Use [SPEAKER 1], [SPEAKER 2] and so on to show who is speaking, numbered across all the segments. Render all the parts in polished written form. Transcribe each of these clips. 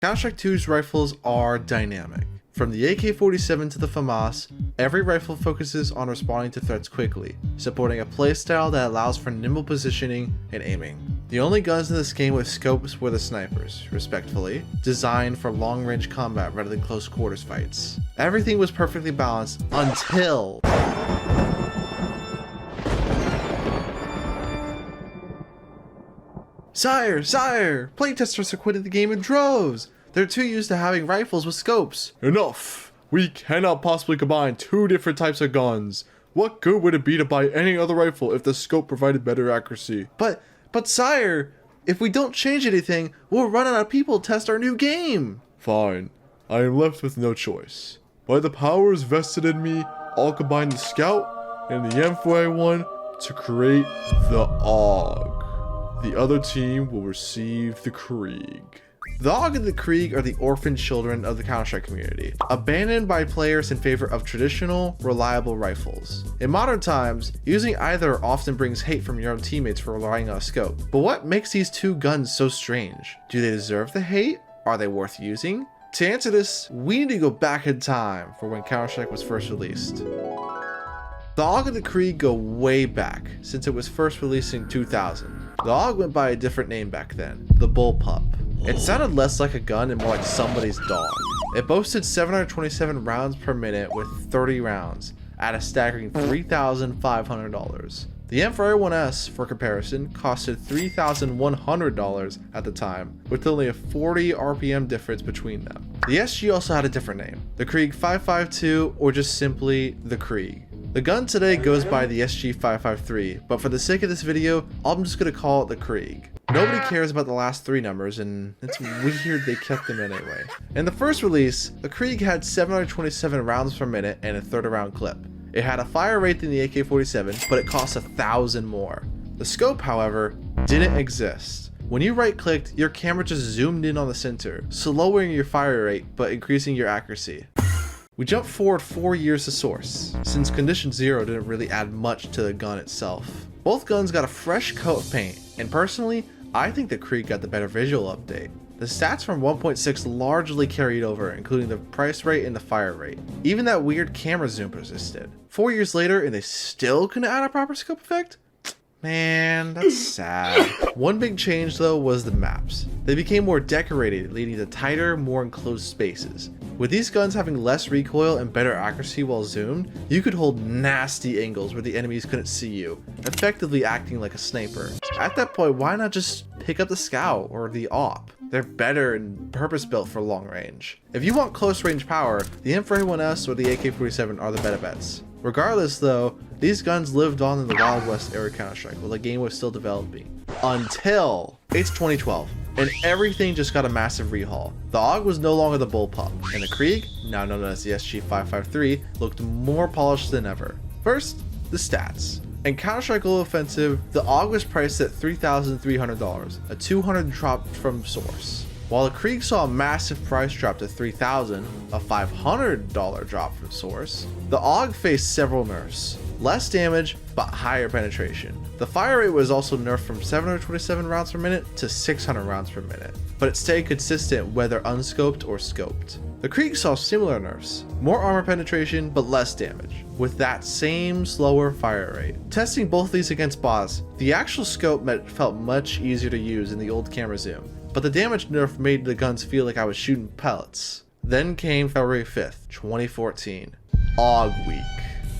[SPEAKER 1] Counter-Strike 2's rifles are dynamic. From the AK-47 to the FAMAS, every rifle focuses on responding to threats quickly, supporting a playstyle that allows for nimble positioning and aiming. The only guns in this game with scopes were the snipers, respectfully, designed for long-range combat rather than close quarters fights. Everything was perfectly balanced until... Sire! Playtesters are quitting the game in droves! They're too used to having rifles with scopes. Enough! We cannot possibly combine two different types of guns. What good would it be to buy any other rifle if the scope provided better accuracy? But sire, if we don't change anything, we'll run out of people to test our new game. Fine. I am left with no choice. By the powers vested in me, I'll combine the Scout and the M4A1 to create the AUG. The other team will receive the Krieg. The AUG and the Krieg are the orphan children of the Counter-Strike community, abandoned by players in favor of traditional, reliable rifles. In modern times, using either often brings hate from your own teammates for relying on a scope. But what makes these two guns so strange? Do they deserve the hate? Are they worth using? To answer this, we need to go back in time for when Counter-Strike was first released. The AUG and the Krieg go way back, since it was first released in 2000. The AUG went by a different name back then, the Bullpup. It sounded less like a gun and more like somebody's dog. It boasted 727 rounds per minute with 30 rounds, at a staggering $3,500. The M4A1S, for comparison, costed $3,100 at the time, with only a 40 RPM difference between them. The SG also had a different name, the Krieg 552, or just simply the Krieg. The gun today goes by the SG 553, but for the sake of this video, I'm just going to call it the Krieg. Nobody cares about the last three numbers, and it's weird they kept them anyway. In the first release, the Krieg had 727 rounds per minute and a 30-round clip. It had a fire rate than the AK-47, but it cost 1,000 more. The scope, however, didn't exist. When you right-clicked, your camera just zoomed in on the center, slowing your fire rate but increasing your accuracy. We jump forward 4 years to source, since Condition 0 didn't really add much to the gun itself. Both guns got a fresh coat of paint, and personally, I think the Krieg got the better visual update. The stats from 1.6 largely carried over, including the price rate and the fire rate. Even that weird camera zoom persisted. 4 years later, and they still couldn't add a proper scope effect? Man, that's sad. One big change though was the maps. They became more decorated, leading to tighter, more enclosed spaces. With these guns having less recoil and better accuracy while zoomed, you could hold nasty angles where the enemies couldn't see you, effectively acting like a sniper. At that point, why not just pick up the Scout or the AWP? They're better and purpose-built for long range. If you want close range power, the M4A1S or the AK-47 are the better bets. Regardless though, these guns lived on in the Wild West era Counter-Strike while the game was still developing. Until it's 2012, and everything just got a massive rehaul. The AUG was no longer the Bullpup, and the Krieg, now known as the SG-553, looked more polished than ever. First, the stats. In Counter-Strike Global Offensive, the AUG was priced at $3,300, a $200 drop from source. While the Krieg saw a massive price drop to $3,000, a $500 drop from source, the AUG faced several nerfs. Less damage, but higher penetration. The fire rate was also nerfed from 727 rounds per minute to 600 rounds per minute, but it stayed consistent whether unscoped or scoped. The Krieg saw similar nerfs, more armor penetration, but less damage, with that same slower fire rate. Testing both these against boss, the actual scope felt much easier to use in the old camera zoom, but the damage nerf made the guns feel like I was shooting pellets. Then came February 5th, 2014, AUG Week.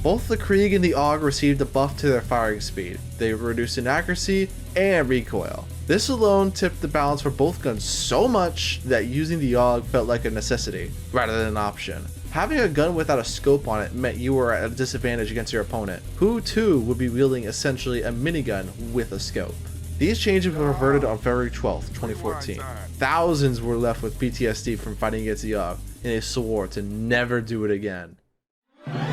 [SPEAKER 1] Both the Krieg and the AUG received a buff to their firing speed. They were reduced in accuracy and recoil. This alone tipped the balance for both guns so much that using the AUG felt like a necessity rather than an option. Having a gun without a scope on it meant you were at a disadvantage against your opponent, who too would be wielding essentially a minigun with a scope. These changes were reverted on February 12th, 2014. Thousands were left with PTSD from fighting against the AUG, and they swore to never do it again.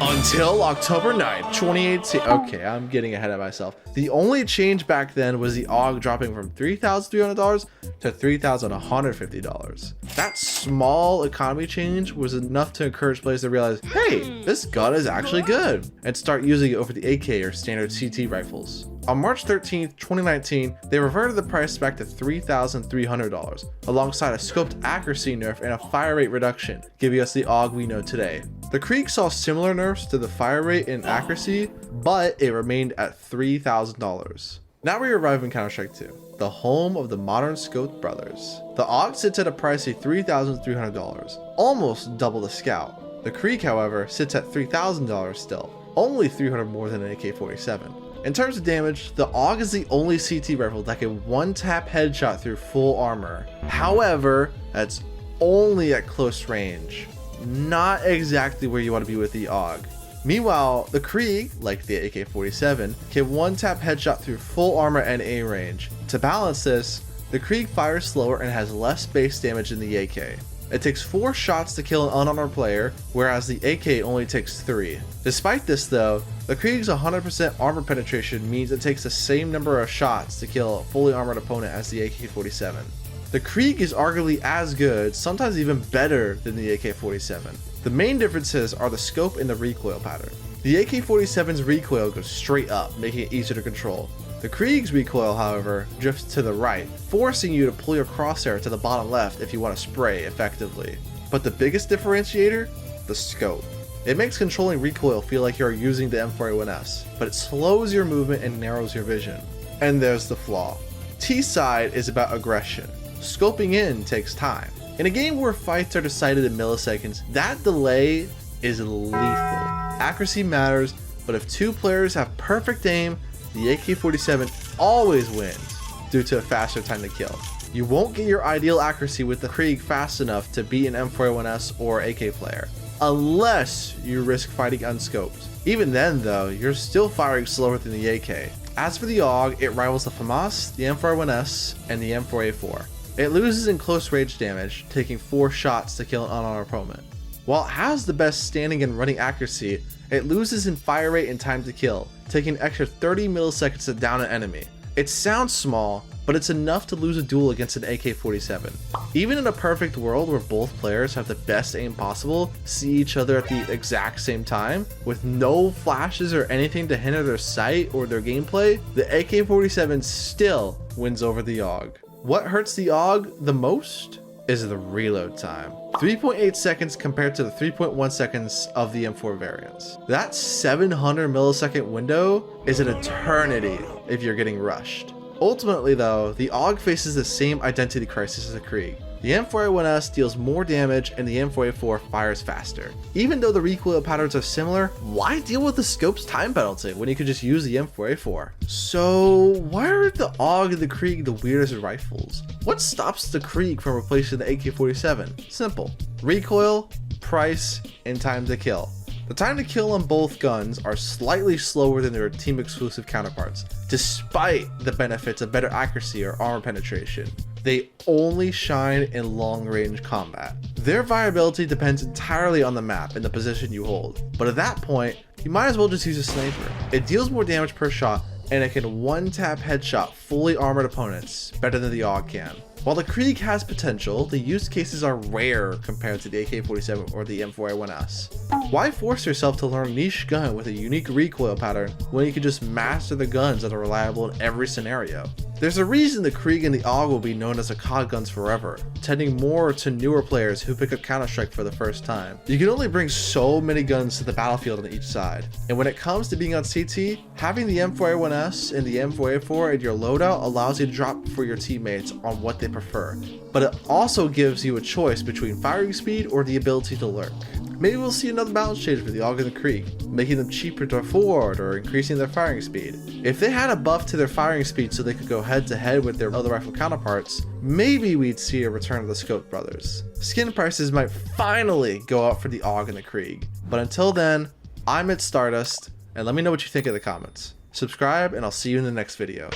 [SPEAKER 1] Until October 9th, 2018. Okay, I'm getting ahead of myself. The only change back then was the AUG dropping from $3,300 to $3,150. That small economy change was enough to encourage players to realize, hey, this gun is actually good, and start using it over the AK or standard CT rifles. On March 13th, 2019, they reverted the price back to $3,300, alongside a scoped accuracy nerf and a fire rate reduction, giving us the AUG we know today. The Krieg saw similar nerfs to the fire rate and accuracy, but it remained at $3,000. Now we arrive in Counter-Strike 2, the home of the modern scoped brothers. The AUG sits at a price of $3,300, almost double the Scout. The Krieg, however, sits at $3,000 still, only $300 more than an AK-47. In terms of damage, the AUG is the only CT rifle that can one-tap headshot through full armor. However, that's only at close range. Not exactly where you want to be with the AUG. Meanwhile, the Krieg, like the AK-47, can one-tap headshot through full armor and A range. To balance this, the Krieg fires slower and has less base damage than the AK. It takes 4 shots to kill an unarmored player, whereas the AK only takes 3. Despite this though, the Krieg's 100% armor penetration means it takes the same number of shots to kill a fully armored opponent as the AK-47. The Krieg is arguably as good, sometimes even better than the AK-47. The main differences are the scope and the recoil pattern. The AK-47's recoil goes straight up, making it easier to control. The Krieg's recoil, however, drifts to the right, forcing you to pull your crosshair to the bottom left if you want to spray effectively. But the biggest differentiator? The scope. It makes controlling recoil feel like you're using the M4A1S, but it slows your movement and narrows your vision. And there's the flaw. T-side is about aggression. Scoping in takes time. In a game where fights are decided in milliseconds, that delay is lethal. Accuracy matters, but if 2 players have perfect aim, the AK-47 always wins due to a faster time to kill. You won't get your ideal accuracy with the Krieg fast enough to beat an M4A1S or AK player, unless you risk fighting unscoped. Even then though, you're still firing slower than the AK. As for the AUG, it rivals the FAMAS, the M4A1S, and the M4A4. It loses in close range damage, taking 4 shots to kill an unarmored opponent. While it has the best standing and running accuracy, it loses in fire rate and time to kill, taking an extra 30 milliseconds to down an enemy. It sounds small, but it's enough to lose a duel against an AK-47. Even in a perfect world where both players have the best aim possible, see each other at the exact same time, with no flashes or anything to hinder their sight or their gameplay, the AK-47 still wins over the AUG. What hurts the AUG the most is the reload time. 3.8 seconds compared to the 3.1 seconds of the M4 variants. That 700 millisecond window is an eternity if you're getting rushed. Ultimately though, the AUG faces the same identity crisis as the Krieg. The M4A1S deals more damage and the M4A4 fires faster. Even though the recoil patterns are similar, why deal with the scope's time penalty when you could just use the M4A4? So why are the AUG and the Krieg the weirdest rifles? What stops the Krieg from replacing the AK-47? Simple. Recoil, price, and time to kill. The time to kill on both guns are slightly slower than their team exclusive counterparts, despite the benefits of better accuracy or armor penetration. They only shine in long range combat. Their viability depends entirely on the map and the position you hold, but at that point, you might as well just use a sniper. It deals more damage per shot, and it can one-tap headshot fully armored opponents better than the AUG can. While the Krieg has potential, the use cases are rare compared to the AK-47 or the M4A1S. Why force yourself to learn a niche gun with a unique recoil pattern when you can just master the guns that are reliable in every scenario? There's a reason the Krieg and the AUG will be known as the COD guns forever, tending more to newer players who pick up Counter-Strike for the first time. You can only bring so many guns to the battlefield on each side, and when it comes to being on CT, having the M4A1S and the M4A4 in your loadout allows you to drop for your teammates on what they prefer, but it also gives you a choice between firing speed or the ability to lurk. Maybe we'll see another balance change for the AUG and the Krieg, making them cheaper to afford or increasing their firing speed. If they had a buff to their firing speed so they could go head to head with their other rifle counterparts, maybe we'd see a return of the Scope brothers. Skin prices might finally go up for the AUG and the Krieg, but until then, I'm ItzStardust, and let me know what you think in the comments. Subscribe, and I'll see you in the next video.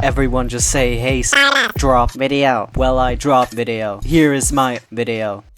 [SPEAKER 2] Everyone just say, hey, drop video. Well, I drop video. Here is my video.